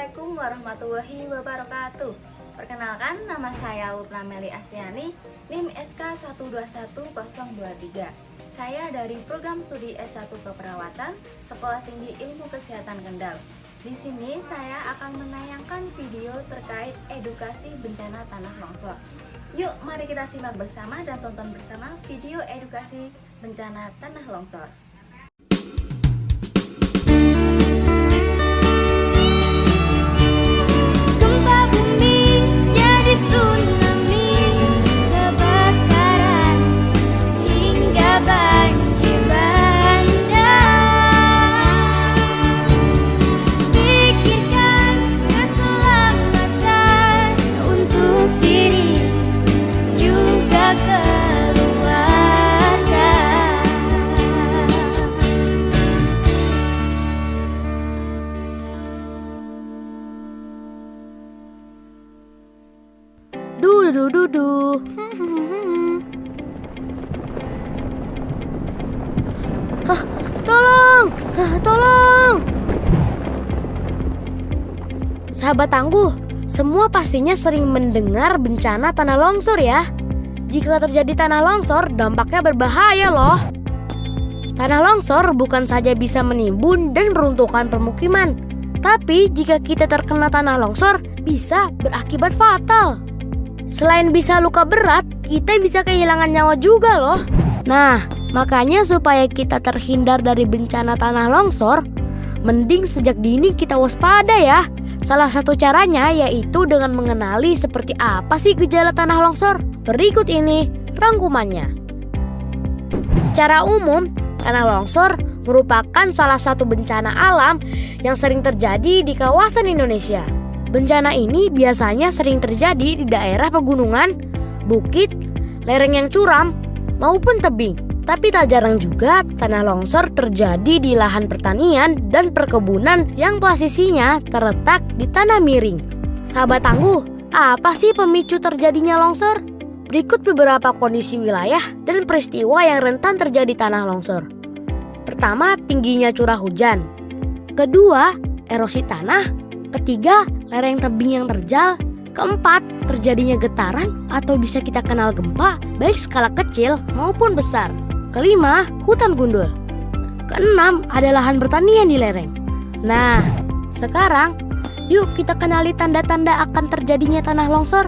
Assalamualaikum warahmatullahi wabarakatuh. Perkenalkan, nama saya Lupna Meli Astiani, NIM SK 121023. Saya dari program studi S1 Keperawatan, Sekolah Tinggi Ilmu Kesehatan Kendal. Di sini saya akan menayangkan video terkait edukasi bencana tanah longsor. Yuk, mari kita simak bersama dan tonton bersama video edukasi bencana tanah longsor. Tsunami, kebakaran, hingga banjir bandang. Pikirkan keselamatan untuk diri juga keluarga. Duh. Tolong. Sahabat tangguh, semua pastinya sering mendengar bencana tanah longsor ya. Jika terjadi tanah longsor, dampaknya berbahaya loh. Tanah longsor bukan saja bisa menimbun dan meruntuhkan permukiman, tapi jika kita terkena tanah longsor, bisa berakibat fatal. Selain bisa luka berat, kita bisa kehilangan nyawa juga loh. Nah, makanya supaya kita terhindar dari bencana tanah longsor, mending sejak dini kita waspada ya. Salah satu caranya yaitu dengan mengenali seperti apa sih gejala tanah longsor. Berikut ini rangkumannya. Secara umum, tanah longsor merupakan salah satu bencana alam yang sering terjadi di kawasan Indonesia. Bencana ini biasanya sering terjadi di daerah pegunungan, bukit, lereng yang curam, maupun tebing. Tapi tak jarang juga tanah longsor terjadi di lahan pertanian dan perkebunan yang posisinya terletak di tanah miring. Sahabat tangguh, apa sih pemicu terjadinya longsor? Berikut beberapa kondisi wilayah dan peristiwa yang rentan terjadi tanah longsor. Pertama, tingginya curah hujan. Kedua, erosi tanah. Ketiga, lereng tebing yang terjal. Keempat, terjadinya getaran atau bisa kita kenal gempa, baik skala kecil maupun besar. Kelima, hutan gundul. Keenam, ada lahan pertanian di lereng. Nah, sekarang yuk kita kenali tanda-tanda akan terjadinya tanah longsor.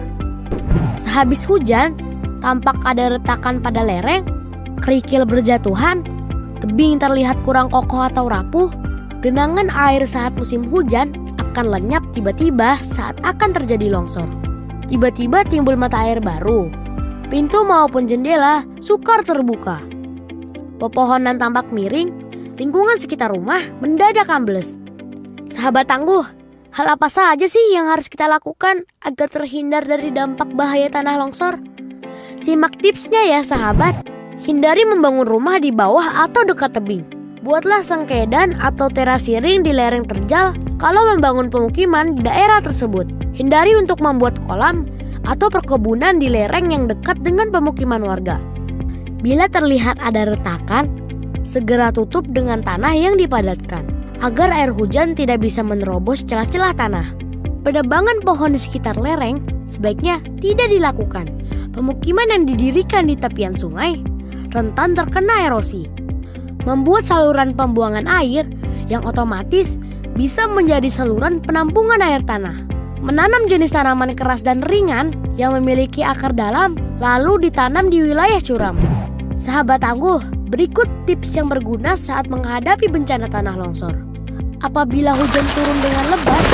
Sehabis hujan, tampak ada retakan pada lereng, kerikil berjatuhan, tebing terlihat kurang kokoh atau rapuh, genangan air saat musim hujan akan lenyap tiba-tiba saat akan terjadi longsor. Tiba-tiba timbul mata air baru. Pintu maupun jendela sukar terbuka. Pepohonan tampak miring, lingkungan sekitar rumah mendadak ambles. Sahabat tangguh, hal apa saja sih yang harus kita lakukan agar terhindar dari dampak bahaya tanah longsor? Simak tipsnya ya sahabat. Hindari membangun rumah di bawah atau dekat tebing. Buatlah sengkedan atau terasiring di lereng terjal kalau membangun pemukiman di daerah tersebut. Hindari untuk membuat kolam atau perkebunan di lereng yang dekat dengan pemukiman warga. Bila terlihat ada retakan, segera tutup dengan tanah yang dipadatkan agar air hujan tidak bisa menerobos celah-celah tanah. Penebangan pohon di sekitar lereng sebaiknya tidak dilakukan. Pemukiman yang didirikan di tepian sungai rentan terkena erosi. Membuat saluran pembuangan air yang otomatis bisa menjadi saluran penampungan air tanah. Menanam jenis tanaman keras dan ringan yang memiliki akar dalam lalu ditanam di wilayah curam. Sahabat tangguh, berikut tips yang berguna saat menghadapi bencana tanah longsor. Apabila hujan turun dengan lebat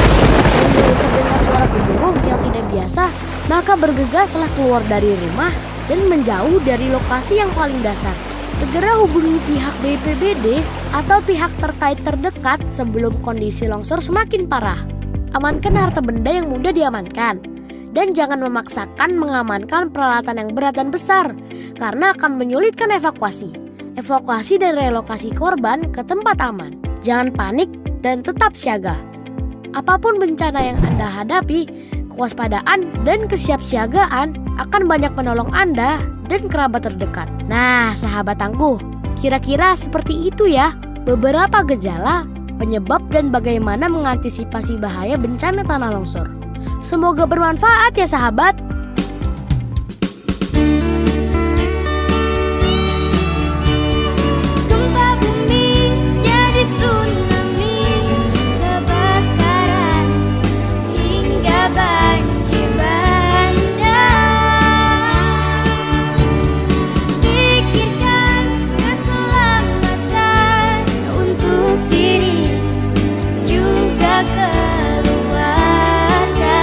dan mulai terdengar suara gemuruh yang tidak biasa, maka bergegaslah keluar dari rumah dan menjauh dari lokasi yang paling dasar. Segera hubungi pihak BPBD atau pihak terkait terdekat sebelum kondisi longsor semakin parah. Amankan harta benda yang mudah diamankan. Dan jangan memaksakan mengamankan peralatan yang berat dan besar, karena akan menyulitkan evakuasi. Evakuasi dan relokasi korban ke tempat aman. Jangan panik dan tetap siaga. Apapun bencana yang Anda hadapi, kewaspadaan dan kesiapsiagaan akan banyak menolong Anda dan kerabat terdekat. Nah, sahabat tangguh, kira-kira seperti itu ya beberapa gejala penyebab dan bagaimana mengantisipasi bahaya bencana tanah longsor. Semoga bermanfaat ya sahabat. Gempa bumi jadi tsunami, kebakaran hingga banjir bandang. Pikirkan keselamatan untuk diri juga keluarga.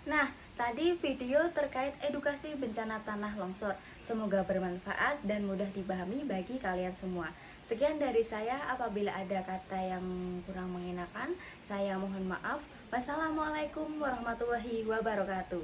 Nah, tadi video terkait edukasi bencana tanah longsor. Semoga bermanfaat dan mudah dipahami bagi kalian semua. Sekian dari saya, apabila ada kata yang kurang mengenakan, saya mohon maaf. Wassalamualaikum warahmatullahi wabarakatuh.